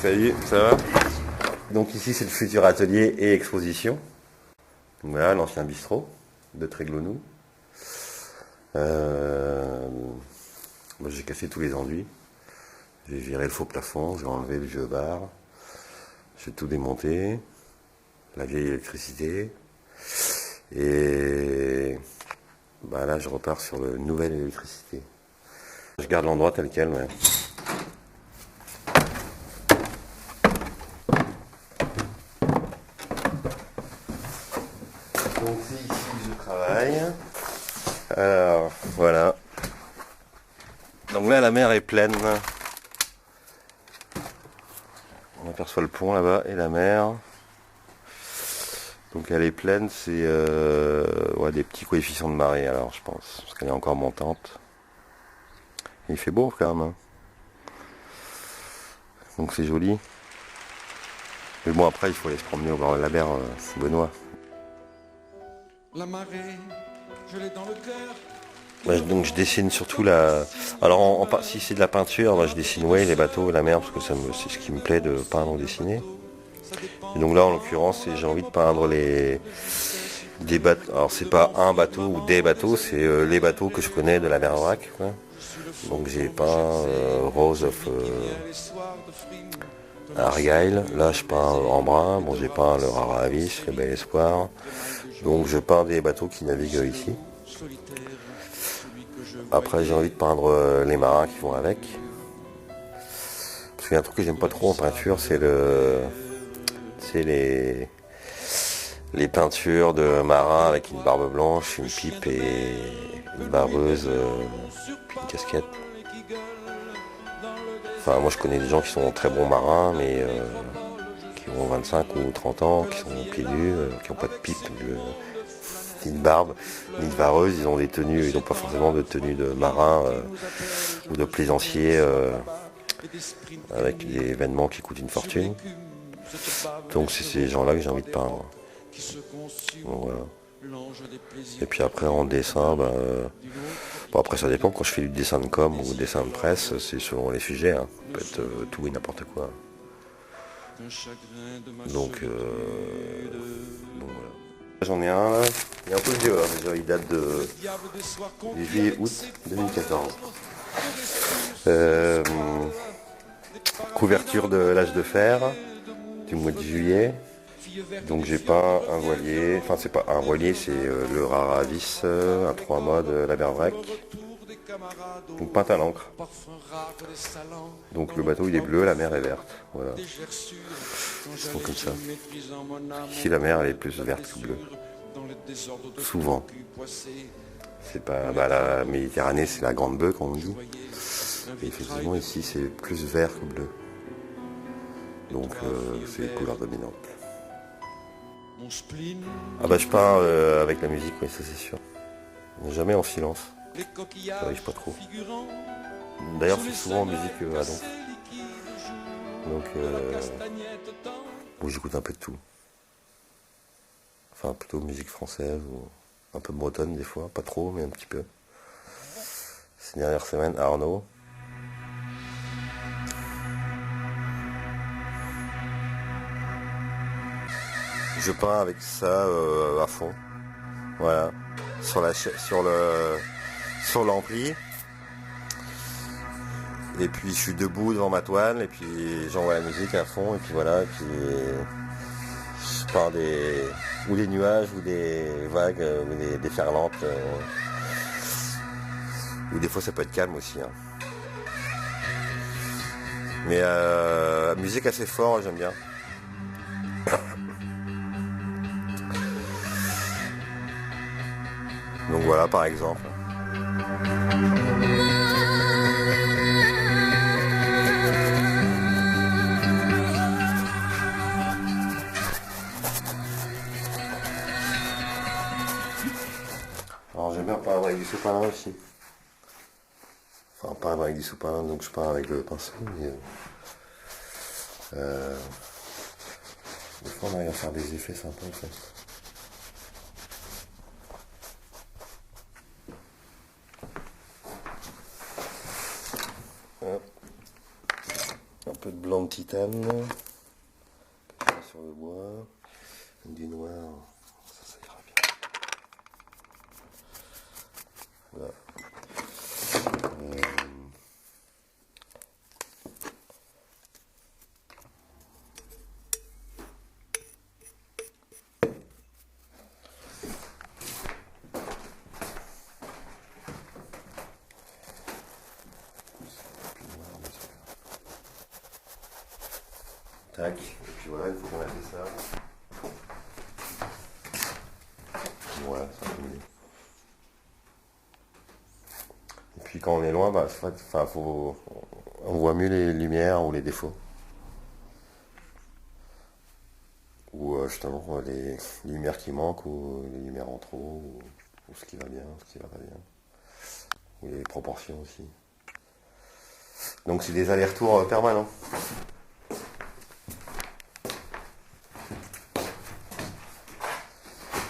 Salut, ça va? Donc ici c'est le futur atelier et exposition. Voilà l'ancien bistrot de Tréglonou. Moi j'ai cassé tous les enduits. J'ai viré le faux plafond, j'ai enlevé le vieux bar. J'ai tout démonté. La vieille électricité. Et bah là je repars sur la nouvelle électricité. Je garde l'endroit tel quel, ouais. Donc c'est ici que je travaille. Alors voilà. Donc là la mer est pleine. On aperçoit le pont là-bas et la mer. Donc elle est pleine, c'est ouais, des petits coefficients de marée alors je pense, parce qu'elle est encore montante. Et il fait beau quand même. Hein. Donc c'est joli. Mais bon après il faut aller se promener au bord de la mer, Benoît. La marée, je l'ai dans le cœur. Ouais, donc je dessine surtout la. Alors si c'est de la peinture, moi, je dessine ouais, les bateaux, la mer, parce que c'est ce qui me plaît de peindre ou dessiner. Et donc là en l'occurrence j'ai envie de peindre des bateaux. Alors c'est pas un bateau ou des bateaux, c'est les bateaux que je connais de la mer Vrac. Donc j'ai peint Rose of Argyle, là je peins en brun, bon j'ai peint le Raravis, le Bel Espoir. Donc je peins des bateaux qui naviguent ici. Après j'ai envie de peindre les marins qui vont avec. Parce qu'il y a un truc que j'aime pas trop en peinture, c'est les peintures de marins avec une barbe blanche, une pipe et une vareuse, puis une casquette. Enfin moi je connais des gens qui sont très bons marins mais qui ont 25 ou 30 ans, qui sont pieds nus, qui n'ont pas de pipe, ni de barbe, ni de vareuse, ils ont des tenues, ils n'ont pas forcément de tenue de marin ou de plaisancier avec des vêtements qui coûtent une fortune. Donc c'est ces gens-là que j'ai envie de peindre. Donc, voilà. Et puis après en dessin, bon après ça dépend, quand je fais du dessin de com ou dessin de presse, c'est selon les sujets, hein. Ça peut être tout et n'importe quoi. Donc voilà. J'en ai un là, il est un peu vieux, hein, déjà il date du juillet-août 2014. Couverture de l'âge de fer du mois de juillet. Donc j'ai peint un voilier, enfin c'est pas un voilier, c'est le Raravis, un 3 mâts de la mer Vrac. Donc peint à l'encre. Donc le bateau il est bleu, la mer est verte. Voilà. C'est comme ça. Ici la mer elle est plus verte que bleue. Souvent. C'est pas. Bah, la Méditerranée c'est la grande bleue comme on dit. Et effectivement ici c'est plus vert que bleu. Donc c'est les couleurs dominantes. Ah bah je peins avec la musique, oui ça c'est sûr. Jamais en silence. J'arrive pas trop. D'ailleurs c'est souvent en musique à Donf. Donc bon, j'écoute un peu de tout. Enfin plutôt musique française ou un peu bretonne des fois, pas trop mais un petit peu. Ces dernières semaines Arnaud. Je peins avec ça à fond. Voilà. Sur l'ampli. Et puis je suis debout devant ma toile et puis j'envoie la musique à fond et puis voilà, et puis je peins des nuages ou des vagues ou des déferlantes ou des fois ça peut être calme aussi. Hein. Mais musique assez fort, j'aime bien. Donc voilà par exemple. Alors j'aime bien peindre avec du sopalin aussi. Enfin peindre avec du sopalin, donc je peins avec le pinceau. Mais, des fois on arrive à faire des effets sympas en fait. Hop. peu de blanc de titane sur le bois, du noir, ça ira bien. Voilà. Tac, et puis voilà, une fois qu'on a fait ça, voilà, ça va mieux. Et puis quand on est loin, bah, on voit mieux les lumières ou les défauts. Ou justement les lumières qui manquent, ou les lumières en trop, ou ce qui va bien, ce qui va pas bien. Ou les proportions aussi. Donc c'est des allers-retours permanents.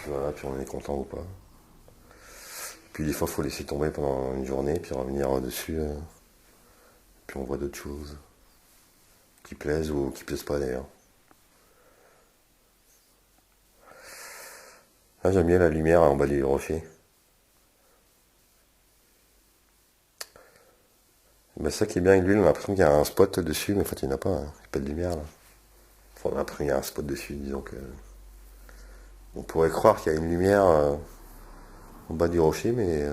Voilà, puis on est content ou pas. Puis des fois, il faut laisser tomber pendant une journée, puis revenir dessus. Puis on voit d'autres choses qui plaisent ou qui plaisent pas d'ailleurs. Ah, j'aime bien la lumière en bas du rocher. Ben, ça qui est bien avec l'huile, on a l'impression qu'il y a un spot dessus, mais en fait il n'y en a pas. Hein. Il n'y a pas de lumière là. Enfin, on a l'impression qu'il y a un spot dessus, disons que. On pourrait croire qu'il y a une lumière en bas du rocher, mais.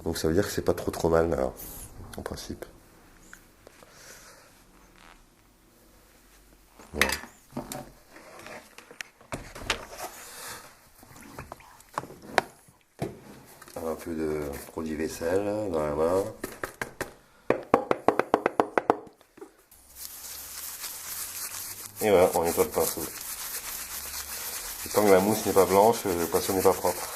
Donc ça veut dire que c'est pas trop mal là, en principe. Voilà. Un peu de produit vaisselle dans la main. Et voilà, on nettoie le pinceau. Et tant que la mousse n'est pas blanche, le pinceau n'est pas propre.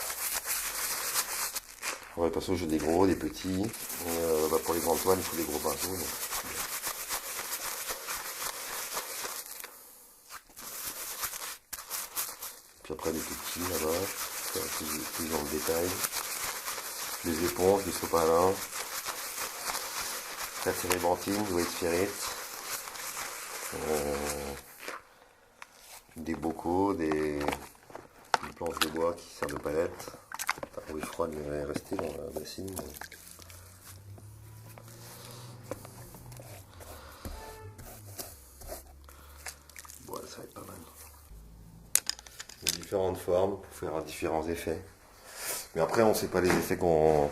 Alors, le pinceau, j'ai des gros, des petits. Et, pour les grandes toiles, il faut des gros pinceaux. Donc. Puis après des tout petits là-bas, plus dans le détail. Les éponges, des sopalins, la térébenthine, du white spirit, des bocaux, des planches de bois qui servent de palette. L'eau froide est restée dans la bassine. Bon, ça va être pas mal. Il y a différentes formes pour faire différents effets. Mais après, on sait pas les effets qu'on...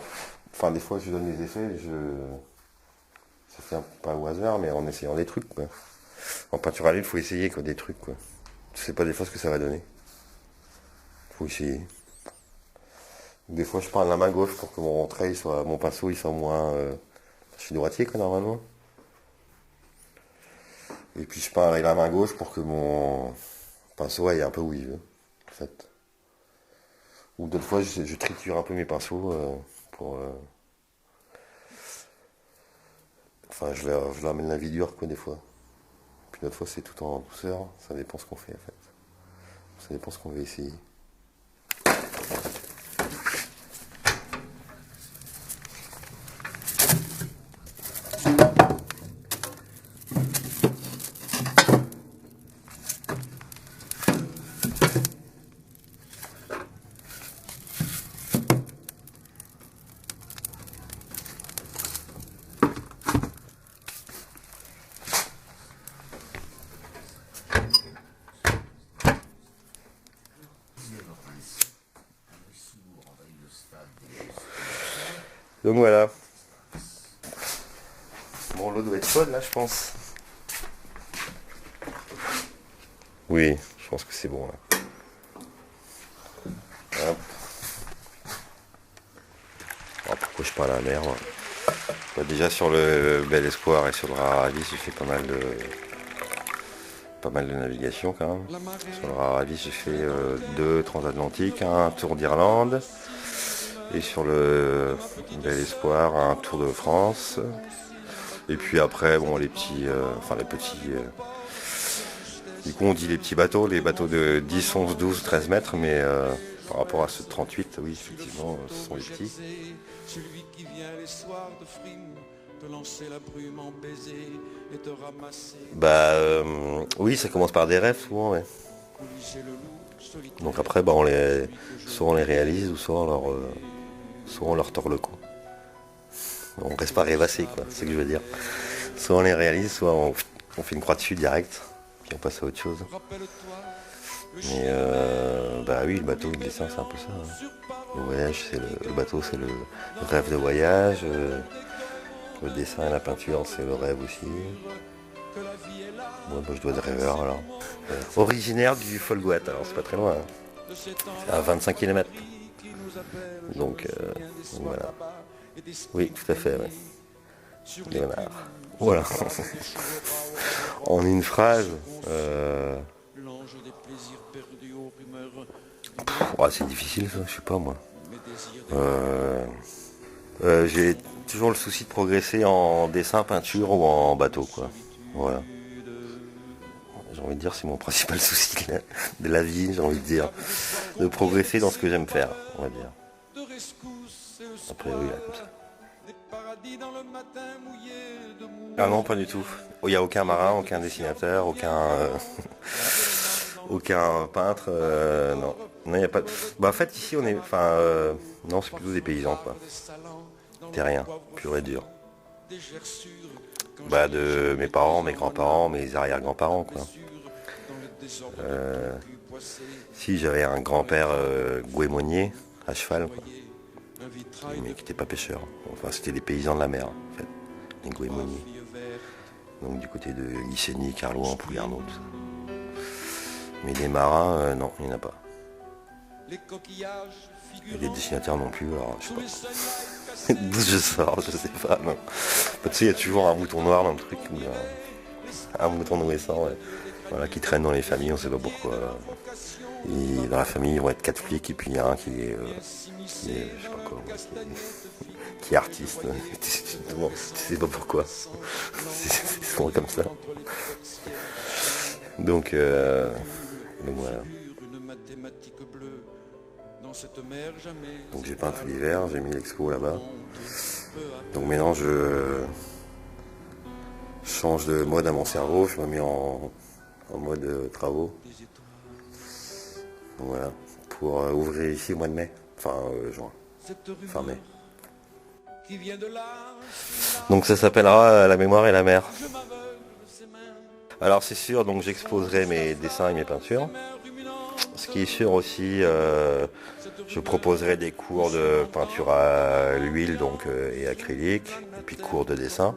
Enfin, des fois, je donne les effets, ça fait pas au hasard, mais en essayant des trucs, quoi. En peinture à l'huile, il faut essayer, quoi, des trucs, quoi. Tu sais pas des fois ce que ça va donner. Faut essayer. Des fois, je prends la main gauche pour que mon trait, mon pinceau, il soit moins... Je suis droitier, quoi, normalement. Et puis, je peins avec la main gauche pour que mon pinceau aille un peu où il veut, en fait. Ou d'autres fois, je triture un peu mes pinceaux pour... Enfin, je leur amène la vie dure, quoi, des fois. Puis d'autres fois, c'est tout en douceur. Ça dépend ce qu'on fait, en fait. Ça dépend ce qu'on veut essayer. Donc voilà. Bon, l'eau doit être chaude là, je pense. Oui, je pense que c'est bon là. Hop. Alors, pourquoi je parle à la mer moi. Bah, déjà sur le Bel Espoir et sur le Raravis, j'ai fait pas mal de navigation quand même. Sur le Raravis, j'ai fait 2 transatlantiques, un tour d'Irlande. Et sur le Bel Espoir, un tour de France. Et puis après, bon, les petits... du coup, on dit les petits bateaux, les bateaux de 10, 11, 12, 13 mètres, mais par rapport à ceux de 38, oui, effectivement, ce sont les petits. te lancer la brume en baiser et te ramasser. Bah oui, ça commence par des rêves souvent, ouais. Coulisser le loup solitaire. Donc après, bah, soit on les réalise, ou soit on leur tord le cou. On reste pas rêvassé, quoi, c'est ce que je veux dire. Soit on les réalise, soit on fait une croix dessus direct, puis on passe à autre chose. Rappelle-toi, Mais bah oui, le bateau, le dessin, c'est un peu ça, hein. Le voyage, le bateau, c'est le rêve de voyage. Le dessin et la peinture, c'est le rêve aussi. que la vie est là. Moi, je dois être rêveur alors. Originaire du Folgoat, alors c'est pas très loin, hein. De ces temps C'est à 25 km. qui nous appellent. Donc Bien des soirs voilà. là-bas et des Oui, tout à fait, ouais. sur les Léonard. Voilà. En une phrase, l'ange des plaisirs perdus aux rumeurs. ouais, c'est difficile ça, je sais pas moi. Mes désirs J'ai toujours le souci de progresser en dessin, peinture ou en bateau, quoi. Voilà. J'ai envie de dire, c'est mon principal souci de la vie, j'ai envie de dire. De progresser dans ce que j'aime faire, on va dire. de rescousse et le A priori, là, comme ça. des paradis dans le matin mouillé de mou. Ah non, pas du tout. Il n'y a aucun marin, aucun dessinateur, aucun peintre, non. Non, il n'y a pas. Bah en fait ici on est. Enfin non, c'est plutôt des paysans, quoi. Des salants dans T'es rien, pur et dur. des gerçures quand Bah de mes parents, mes grands-parents, mes arrière-grands-parents, quoi. dans le désordre du poissé, Si j'avais un grand-père gouémonier à cheval, quoi, un vitrail mais qui n'était pas pêcheur. Enfin c'était des paysans de la mer, en fait, les de gouémoniers. filles vertes. Donc du côté de Lycénie, Carlouan, Pouillarnaud, tout ça. Mais des marins, non, il n'y en a pas. Les coquillages Et les figurants dessinateurs non plus, alors je sais sous pas. les seuils D'où je sors, je sais pas, non. Tu sais, il y a toujours un mouton noir dans le truc, ou un mouton nourrissant, ouais. Voilà, qui traîne dans les familles, on sait pas pourquoi. Et dans la famille, ils vont être 4 flics, et puis il y a un qui est je sais pas quoi, qui est artiste. Tu sais pas pourquoi. C'est souvent comme ça. Donc voilà. une mathématique bleue dans cette mer jamais. Donc j'ai peint tout l'hiver, j'ai mis l'expo là-bas. Donc maintenant je change de mode à mon cerveau, je me mets en mode travaux. Donc voilà, pour ouvrir ici au mois de mai, enfin juin, Cette fin mai. qui vient de là, Donc ça s'appellera La mémoire et la mer. je m'aveugle ses mains, Alors c'est sûr, donc j'exposerai mes dessins et mes peintures. Ce qui est sûr aussi, je proposerai des cours de peinture à l'huile donc et acrylique, et puis cours de dessin.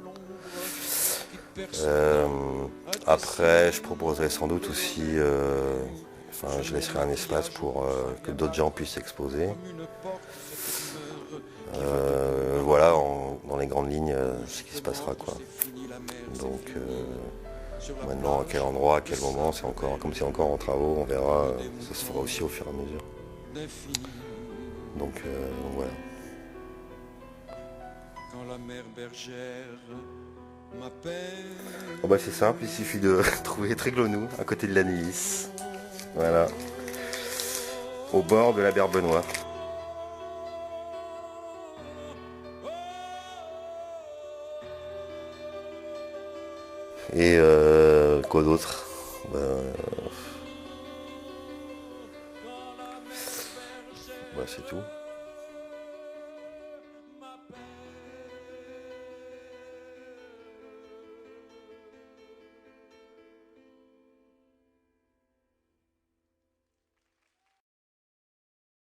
Après, je proposerai sans doute aussi, enfin, je laisserai un espace pour que d'autres gens puissent s'exposer. Voilà, dans les grandes lignes, ce qui se passera, quoi. Donc maintenant, à quel endroit, à quel moment, c'est encore, comme c'est encore en travaux, on verra. Ça se fera aussi au fur et à mesure. Donc voilà. quand la mer bergère m'appelle. Bon bah c'est simple, il suffit de trouver Tréglonou, à côté de la Nice. Voilà. Au bord de la Berbenois. Et quoi d'autre? Bah, c'est tout.